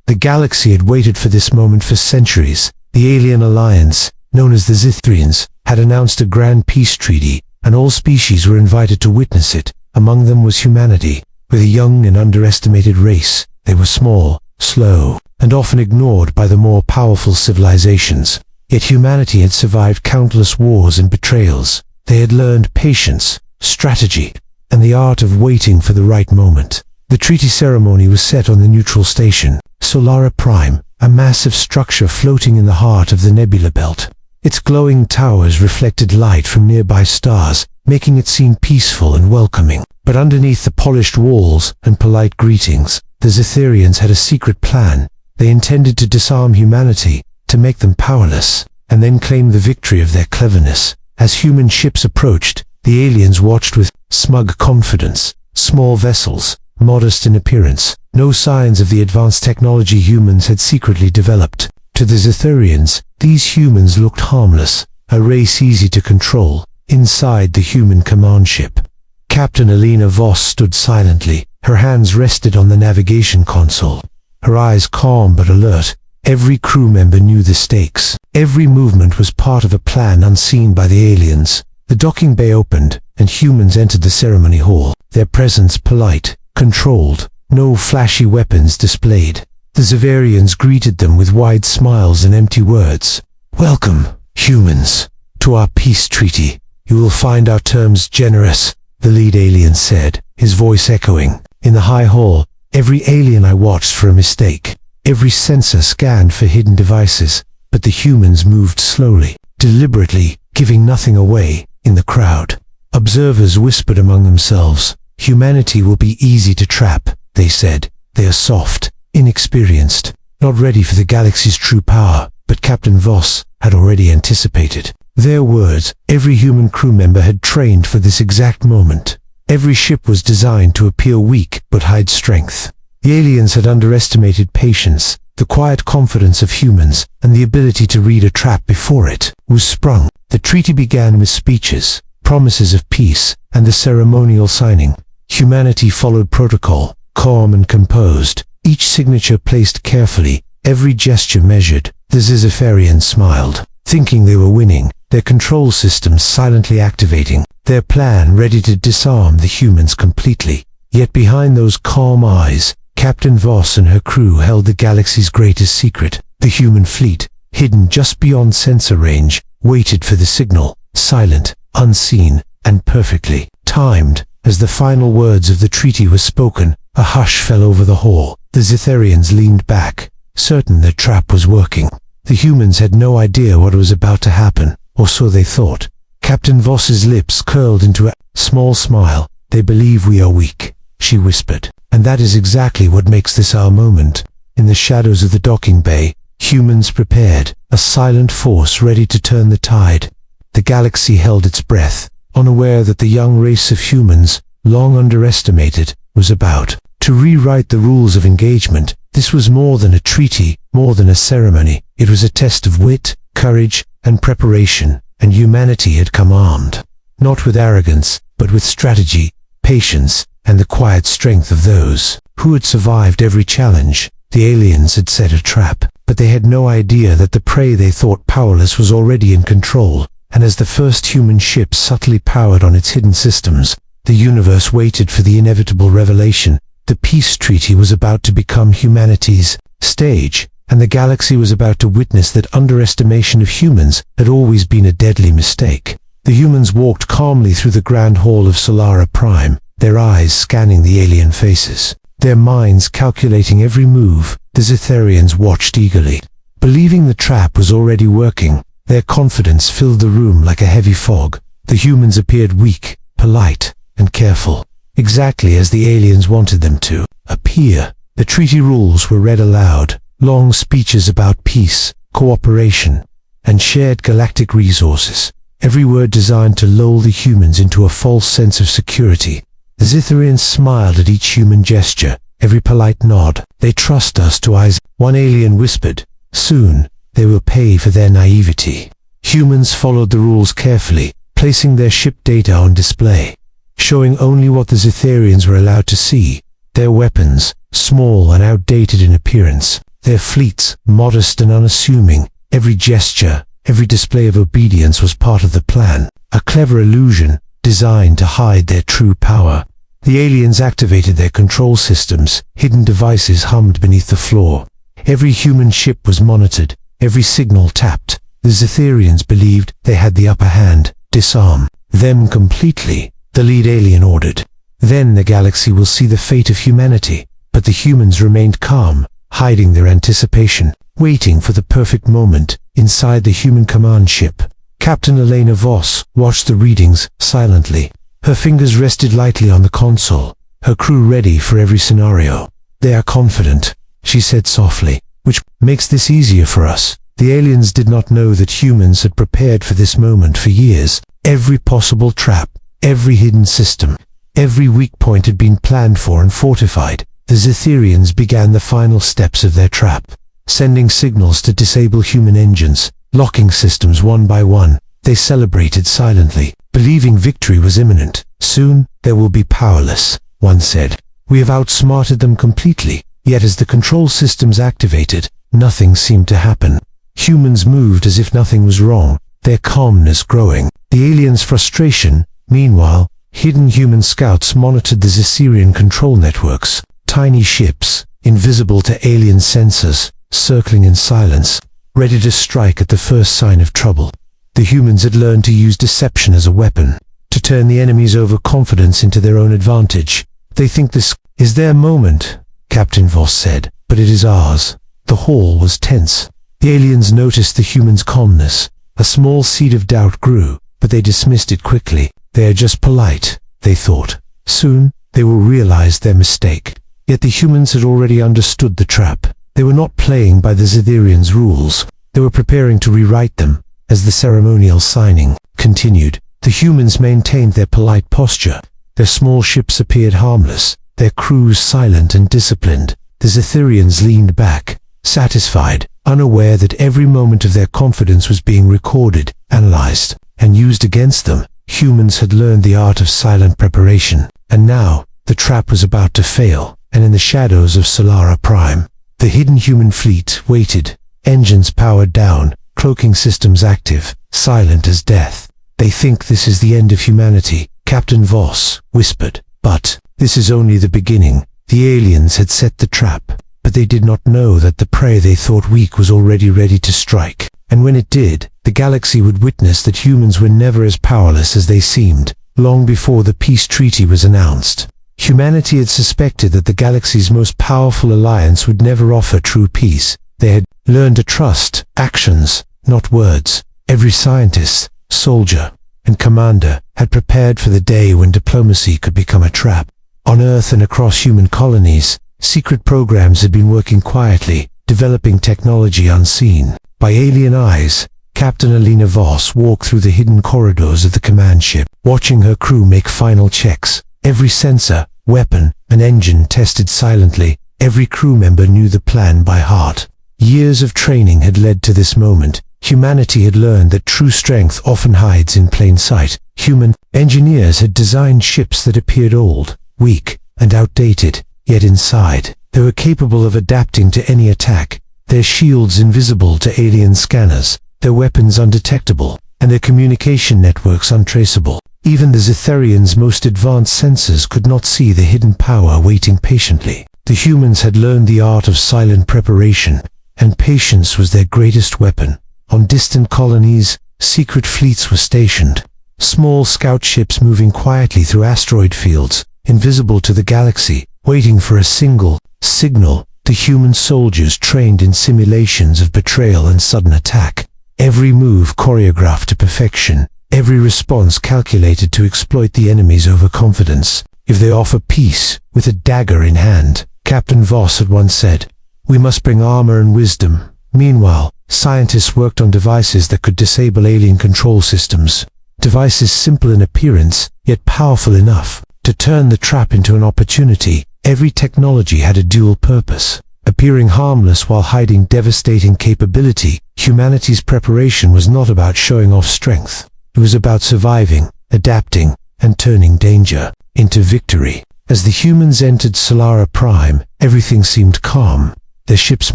The galaxy had waited for this moment for centuries. The alien alliance, known as the Zithrians, had announced a grand peace treaty, and all species were invited to witness it. Among them was humanity, with a young and underestimated race. They were small, slow, and often ignored by the more powerful civilizations. Yet humanity had survived countless wars and betrayals. They had learned patience, strategy, and the art of waiting for the right moment. The treaty ceremony was set on the neutral station, Solara Prime, a massive structure floating in the heart of the nebula belt. Its glowing towers reflected light from nearby stars, making it seem peaceful and welcoming. But underneath the polished walls and polite greetings, the Zithrians had a secret plan. They intended to disarm humanity, to make them powerless, and then claim the victory of their cleverness. As human ships approached, the aliens watched with smug confidence. Small vessels, modest in appearance, no signs of the advanced technology humans had secretly developed. To the Zithrians, these humans looked harmless, a race easy to control. Inside the human command ship, Captain Alina Voss stood silently. Her hands rested on the navigation console. Her eyes calm but alert. Every crew member knew the stakes. Every movement was part of a plan unseen by the aliens. The docking bay opened, and humans entered the ceremony hall. Their presence polite, controlled, no flashy weapons displayed. The Zithrians greeted them with wide smiles and empty words. "Welcome, humans, to our peace treaty. You will find our terms generous," the lead alien said, his voice echoing. In the high hall, every alien I watched for a mistake. Every sensor scanned for hidden devices, but the humans moved slowly, deliberately, giving nothing away. In the crowd, observers whispered among themselves. "Humanity will be easy to trap," they said. "They are soft, inexperienced, not ready for the galaxy's true power." But Captain Voss had already anticipated their words. Every human crew member had trained for this exact moment. Every ship was designed to appear weak but hide strength. The aliens had underestimated patience, the quiet confidence of humans, and the ability to read a trap before it was sprung. The treaty began with speeches, promises of peace, and the ceremonial signing. Humanity followed protocol, calm and composed, each signature placed carefully, every gesture measured. The Zithrians smiled, thinking they were winning, their control systems silently activating, their plan ready to disarm the humans completely. Yet behind those calm eyes, Captain Voss and her crew held the galaxy's greatest secret. The human fleet, hidden just beyond sensor range, waited for the signal, silent, unseen, and perfectly timed. As the final words of the treaty were spoken, a hush fell over the hall. The Zithrians leaned back, certain their trap was working. The humans had no idea what was about to happen, or so they thought. Captain Voss's lips curled into a small smile. "They believe we are weak," she whispered. "And that is exactly what makes this our moment." In the shadows of the docking bay, humans prepared, a silent force ready to turn the tide. The galaxy held its breath, unaware that the young race of humans, long underestimated, was about to rewrite the rules of engagement. This was more than a treaty, more than a ceremony. It was a test of wit, courage, and preparation, and humanity had come armed. Not with arrogance, but with strategy, patience, and the quiet strength of those who had survived every challenge. The aliens had set a trap, but they had no idea that the prey they thought powerless was already in control. And as the first human ship subtly powered on its hidden systems, the universe waited for the inevitable revelation. The peace treaty was about to become humanity's stage, and the galaxy was about to witness that underestimation of humans had always been a deadly mistake. The humans walked calmly through the grand hall of Solara Prime, their eyes scanning the alien faces, their minds calculating every move. The Zithrians watched eagerly, believing the trap was already working. Their confidence filled the room like a heavy fog. The humans appeared weak, polite, and careful, exactly as the aliens wanted them to appear. The treaty rules were read aloud, long speeches about peace, cooperation, and shared galactic resources, every word designed to lull the humans into a false sense of security. The Zithrians smiled at each human gesture, every polite nod. "They trust us to eyes," one alien whispered. "Soon, they will pay for their naivety." Humans followed the rules carefully, placing their ship data on display, showing only what the Zithrians were allowed to see. Their weapons, small and outdated in appearance, Their fleets, modest and unassuming, every gesture, every display of obedience was part of the plan, a clever illusion designed to hide their true power. The aliens activated their control systems, hidden devices hummed beneath the floor. Every human ship was monitored, every signal tapped. The Zetherians believed they had the upper hand. Disarm them completely, the lead alien ordered. Then the galaxy will see the fate of humanity. But the humans remained calm, hiding their anticipation, waiting for the perfect moment. Inside the human command ship, Captain Elena Voss watched the readings silently. Her fingers rested lightly on the console, her crew ready for every scenario. "They are confident," she said softly, "which makes this easier for us." The aliens did not know that humans had prepared for this moment for years. Every possible trap, every hidden system, every weak point had been planned for and fortified. The Zetherians began the final steps of their trap, sending signals to disable human engines, locking systems one by one. They celebrated silently, believing victory was imminent. "Soon, they will be powerless," one said. "We have outsmarted them completely." Yet as the control systems activated, nothing seemed to happen. Humans moved as if nothing was wrong, their calmness growing. The aliens' frustration, meanwhile, hidden human scouts monitored the Zetherian control networks. Tiny ships, invisible to alien sensors, circling in silence, ready to strike at the first sign of trouble. The humans had learned to use deception as a weapon, to turn the enemy's overconfidence into their own advantage. "They think this is their moment," Captain Voss said, "but it is ours." The hall was tense. The aliens noticed the humans' calmness. A small seed of doubt grew, but they dismissed it quickly. "They are just polite," they thought. Soon, they will realize their mistake. Yet the humans had already understood the trap. They were not playing by the Zetherians' rules. They were preparing to rewrite them. As the ceremonial signing continued, the humans maintained their polite posture. Their small ships appeared harmless, their crews silent and disciplined. The Zetherians leaned back, satisfied, unaware that every moment of their confidence was being recorded, analyzed, and used against them. Humans had learned the art of silent preparation, and now the trap was about to fail. And in the shadows of Solara Prime, the hidden human fleet waited, engines powered down, cloaking systems active, silent as death. "They think this is the end of humanity," Captain Voss whispered. "But this is only the beginning." The aliens had set the trap, but they did not know that the prey they thought weak was already ready to strike. And when it did, the galaxy would witness that humans were never as powerless as they seemed. Long before the peace treaty was announced, humanity had suspected that the galaxy's most powerful alliance would never offer true peace. They had learned to trust actions, not words. Every scientist, soldier, and commander had prepared for the day when diplomacy could become a trap. On Earth and across human colonies, secret programs had been working quietly, developing technology unseen by alien eyes. Captain Elena Voss walked through the hidden corridors of the command ship, watching her crew make final checks. Every sensor, weapon, and engine tested silently. Every crew member knew the plan by heart. Years of training had led to this moment. Humanity had learned that true strength often hides in plain sight. Human engineers had designed ships that appeared old, weak, and outdated, yet inside, they were capable of adapting to any attack. Their shields invisible to alien scanners, their weapons undetectable, and their communication networks untraceable. Even the Zetherians' most advanced sensors could not see the hidden power waiting patiently. The humans had learned the art of silent preparation, and patience was their greatest weapon. On distant colonies, secret fleets were stationed. Small scout ships moving quietly through asteroid fields, invisible to the galaxy, waiting for a single signal. The human soldiers trained in simulations of betrayal and sudden attack. Every move choreographed to perfection. Every response calculated to exploit the enemy's overconfidence. "If they offer peace, with a dagger in hand," Captain Voss had once said, "we must bring armor and wisdom." Meanwhile, scientists worked on devices that could disable alien control systems. Devices simple in appearance, yet powerful enough to turn the trap into an opportunity. Every technology had a dual purpose, appearing harmless while hiding devastating capability. Humanity's preparation was not about showing off strength. It was about surviving, adapting, and turning danger into victory. As the humans entered Solara Prime, everything seemed calm. their ships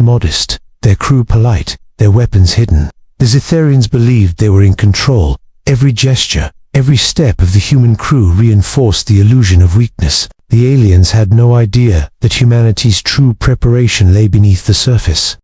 modest, their crew polite, their weapons hidden. The Zitharians believed they were in control. Every gesture, every step of the human crew reinforced the illusion of weakness. The aliens had no idea that humanity's true preparation lay beneath the surface.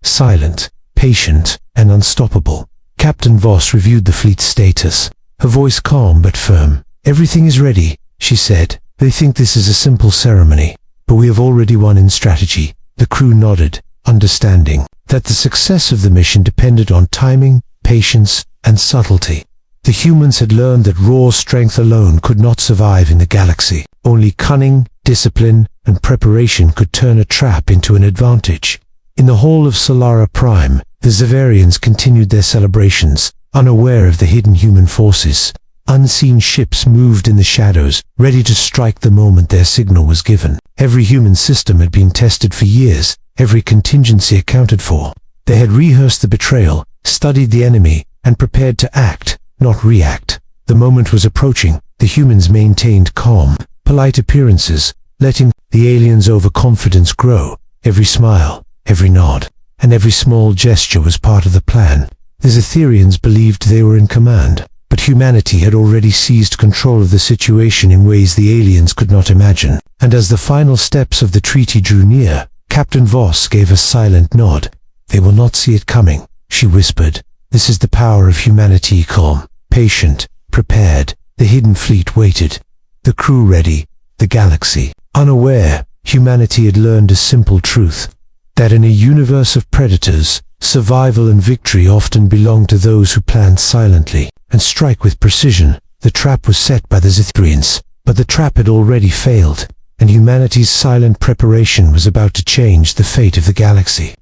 Silent, patient, and unstoppable, Captain Voss reviewed the fleet's status, her voice calm but firm. "Everything is ready," she said. "They think this is a simple ceremony, but we have already won in strategy." The crew nodded, understanding that the success of the mission depended on timing, patience, and subtlety. The humans had learned that raw strength alone could not survive in the galaxy. Only cunning, discipline, and preparation could turn a trap into an advantage. In the hall of Solara Prime, the Zavarians continued their celebrations, unaware of the hidden human forces. Unseen ships moved in the shadows, ready to strike the moment their signal was given. Every human system had been tested for years, every contingency accounted for. They had rehearsed the betrayal, studied the enemy, and prepared to act, not react. The moment was approaching. The humans maintained calm, polite appearances, letting the aliens' overconfidence grow. Every smile, every nod, and every small gesture was part of the plan. The Zitharians believed they were in command, but humanity had already seized control of the situation in ways the aliens could not imagine. And as the final steps of the treaty drew near, Captain Voss gave a silent nod. "They will not see it coming," she whispered. "This is the power of humanity, calm, patient, prepared." The hidden fleet waited, the crew ready, the galaxy unaware. Humanity had learned a simple truth, that in a universe of predators, survival and victory often belong to those who plan silently and strike with precision. The trap was set by the Zitharians, but the trap had already failed, and humanity's silent preparation was about to change the fate of the galaxy.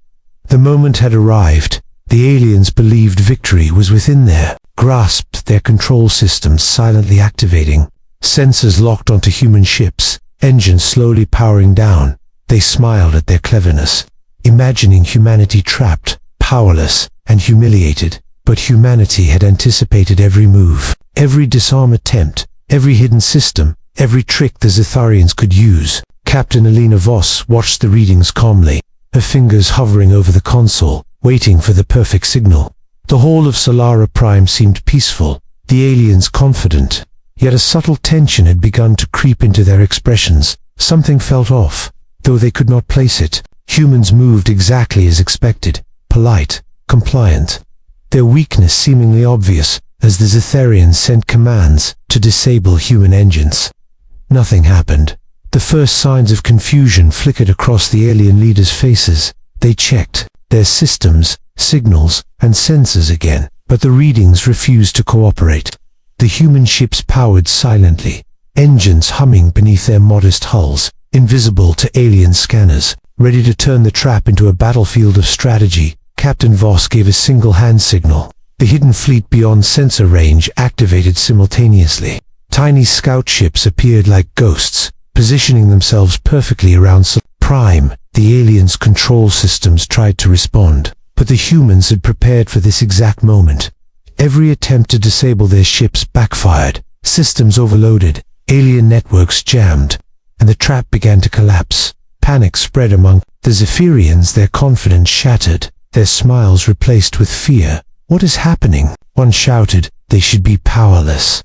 The moment had arrived. The aliens believed victory was within their grasp, their control systems silently activating. Sensors locked onto human ships, engines slowly powering down. They smiled at their cleverness, imagining humanity trapped, powerless, and humiliated. But humanity had anticipated every move, every disarm attempt, every hidden system, every trick the Zitharians could use. Captain Elena Voss watched the readings calmly, her fingers hovering over the console, waiting for the perfect signal. The hall of Solara Prime seemed peaceful, the aliens confident, yet a subtle tension had begun to creep into their expressions. Something felt off, though they could not place it. Humans moved exactly as expected, polite, compliant, their weakness seemingly obvious as the Zitharians sent commands to disable human engines. Nothing happened. The first signs of confusion flickered across the alien leaders' faces. They checked their systems, signals, and sensors again, but the readings refused to cooperate. The human ships powered silently, engines humming beneath their modest hulls, invisible to alien scanners, ready to turn the trap into a battlefield of strategy. Captain Voss gave a single hand signal. The hidden fleet beyond sensor range activated simultaneously. Tiny scout ships appeared like ghosts, positioning themselves perfectly around Prime. The aliens' control systems tried to respond, but the humans had prepared for this exact moment. Every attempt to disable their ships backfired, systems overloaded, alien networks jammed, and the trap began to collapse. Panic spread among the Zitharians, their confidence shattered, their smiles replaced with fear. "What is happening?" one shouted. "They should be powerless."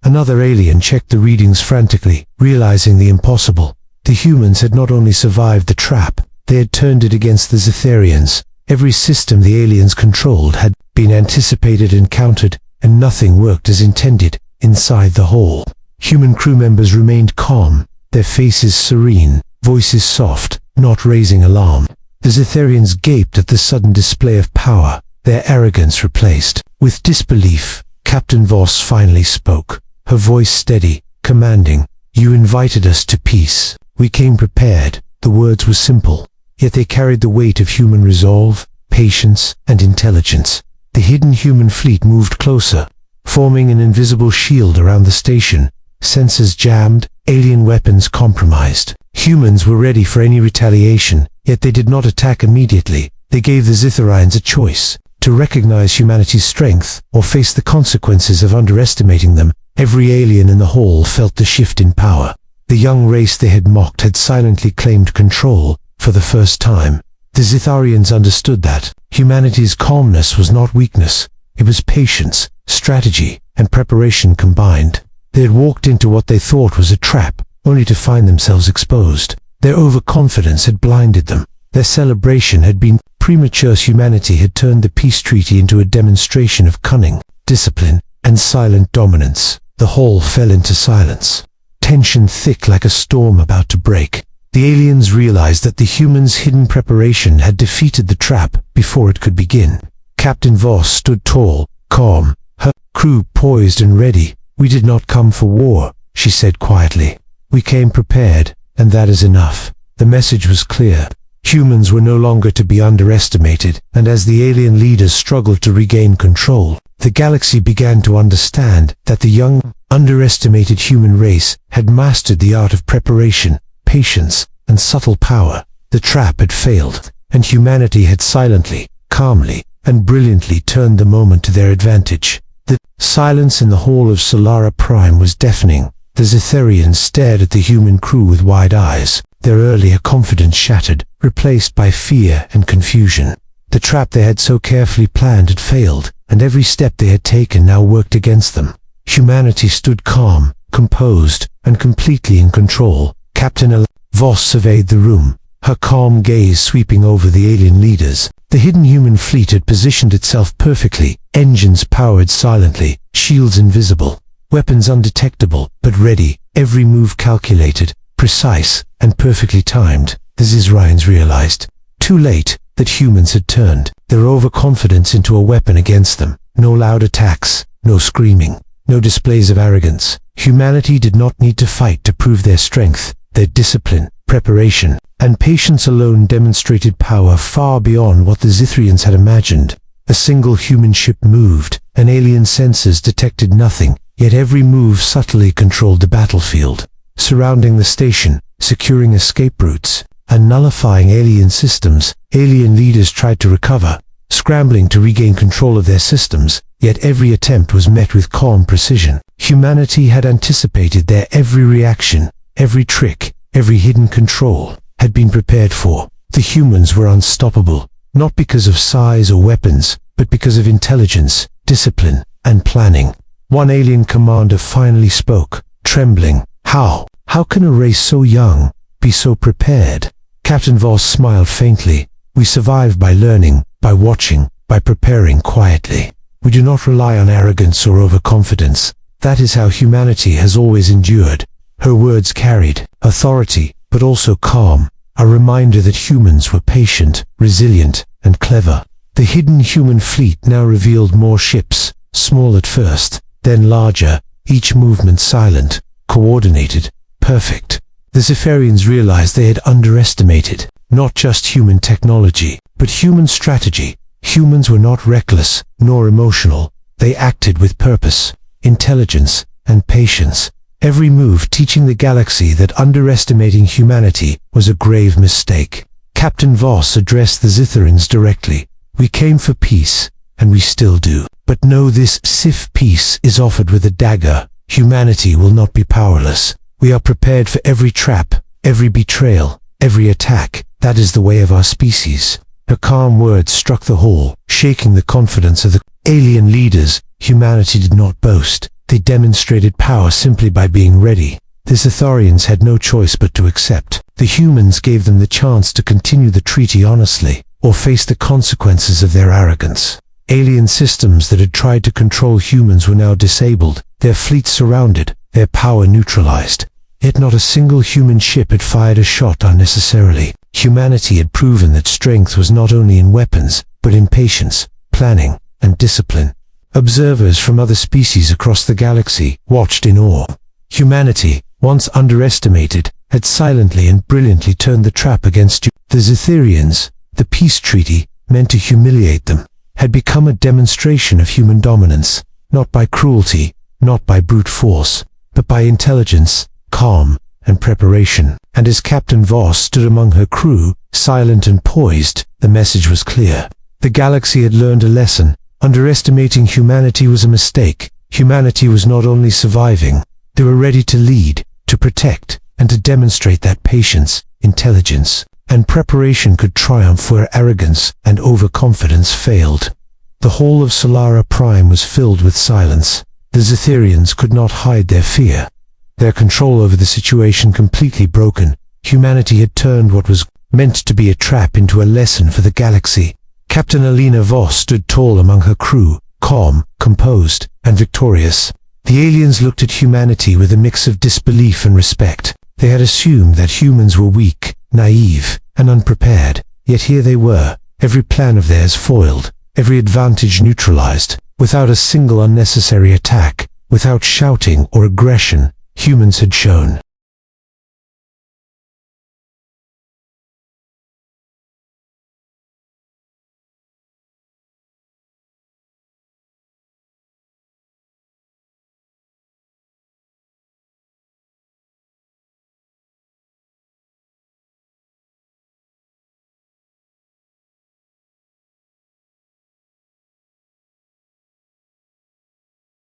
Another alien checked the readings frantically, realizing the impossible. The humans had not only survived the trap, they had turned it against the Zitharians. Every system the aliens controlled had been anticipated and countered, and nothing worked as intended. Inside the hall, human crew members remained calm, their faces serene, voices soft, not raising alarm. The Zitharians gaped at the sudden display of power, their arrogance replaced with disbelief. Captain Voss finally spoke, her voice steady, commanding. "You invited us to peace. We came prepared." The words were simple, yet they carried the weight of human resolve, patience, and intelligence. The hidden human fleet moved closer, forming an invisible shield around the station. Sensors jammed, alien weapons compromised. Humans were ready for any retaliation, yet they did not attack immediately. They gave the Zitharians a choice: to recognize humanity's strength or face the consequences of underestimating them. Every alien in the hall felt the shift in power. The young race they had mocked had silently claimed control for the first time. The Zitharians understood that humanity's calmness was not weakness, it was patience, strategy, and preparation combined. They had walked into what they thought was a trap, only to find themselves exposed. Their overconfidence had blinded them. Their celebration had been premature. Humanity had turned the peace treaty into a demonstration of cunning, discipline, and silent dominance. The hall fell into silence. Tension thick like a storm about to break. The aliens realized that the humans' hidden preparation had defeated the trap before it could begin. Captain Voss stood tall, calm, her crew poised and ready. "We did not come for war," she said quietly. "We came prepared, and that is enough." The message was clear. Humans were no longer to be underestimated, and as the alien leaders struggled to regain control, the galaxy began to understand that the young, underestimated human race had mastered the art of preparation, patience, and subtle power. The trap had failed, and humanity had silently, calmly, and brilliantly turned the moment to their advantage. The silence in the hall of Solara Prime was deafening. The Zitharians stared at the human crew with wide eyes, their earlier confidence shattered, replaced by fear and confusion. The trap they had so carefully planned had failed, and every step they had taken now worked against them. Humanity stood calm, composed, and completely in control. Captain Voss surveyed the room, her calm gaze sweeping over the alien leaders. The hidden human fleet had positioned itself perfectly, engines powered silently, shields invisible, weapons undetectable, but ready, every move calculated, precise, and perfectly timed. The Zitharians realized, too late, that humans had turned their overconfidence into a weapon against them. No loud attacks, no screaming, no displays of arrogance. Humanity did not need to fight to prove their strength. Their discipline, preparation, and patience alone demonstrated power far beyond what the Zitharians had imagined. A single human ship moved, and alien sensors detected nothing, yet every move subtly controlled the battlefield, surrounding the station, securing escape routes, and nullifying alien systems. Alien leaders tried to recover, scrambling to regain control of their systems, yet every attempt was met with calm precision. Humanity had anticipated their every reaction, every trick, every hidden control, had been prepared for. The humans were unstoppable, not because of size or weapons, but because of intelligence, discipline, and planning. One alien commander finally spoke, trembling. How can a race so young be so prepared?" Captain Voss smiled faintly. "We survive by learning, by watching, by preparing quietly. We do not rely on arrogance or overconfidence. That is how humanity has always endured." Her words carried authority, but also calm, a reminder that humans were patient, resilient, and clever. The hidden human fleet now revealed more ships, small at first, then larger, each movement silent, coordinated, perfect. The Zitharians realized they had underestimated not just human technology, but human strategy. Humans were not reckless, nor emotional. They acted with purpose, intelligence, and patience. Every move teaching the galaxy that underestimating humanity was a grave mistake. Captain Voss addressed the Zitharians directly. "We came for peace, and we still do. But know this: if peace is offered with a dagger, humanity will not be powerless. We are prepared for every trap, every betrayal, every attack. That is the way of our species." Her calm words struck the hall, shaking the confidence of the alien leaders. Humanity did not boast. They demonstrated power simply by being ready. The Zitharians had no choice but to accept. The humans gave them the chance to continue the treaty honestly, or face the consequences of their arrogance. Alien systems that had tried to control humans were now disabled, their fleets surrounded, their power neutralized. Yet not a single human ship had fired a shot unnecessarily. Humanity had proven that strength was not only in weapons, but in patience, planning, and discipline. Observers from other species across the galaxy watched in awe. Humanity, once underestimated, had silently and brilliantly turned the trap against you. The Zitharians, the peace treaty, meant to humiliate them, had become a demonstration of human dominance, not by cruelty, not by brute force, but by intelligence, calm, and preparation. And as Captain Voss stood among her crew, silent and poised, the message was clear. The galaxy had learned a lesson. Underestimating humanity was a mistake. Humanity was not only surviving, they were ready to lead, to protect, and to demonstrate that patience, intelligence, and preparation could triumph where arrogance and overconfidence failed. The whole of Solara Prime was filled with silence. The Zitherians could not hide their fear. Their control over the situation completely broken, humanity had turned what was meant to be a trap into a lesson for the galaxy. Captain Alina Voss stood tall among her crew, calm, composed, and victorious. The aliens looked at humanity with a mix of disbelief and respect. They had assumed that humans were weak, naive, and unprepared, yet here they were, every plan of theirs foiled, every advantage neutralized. Without a single unnecessary attack, without shouting or aggression, humans had shown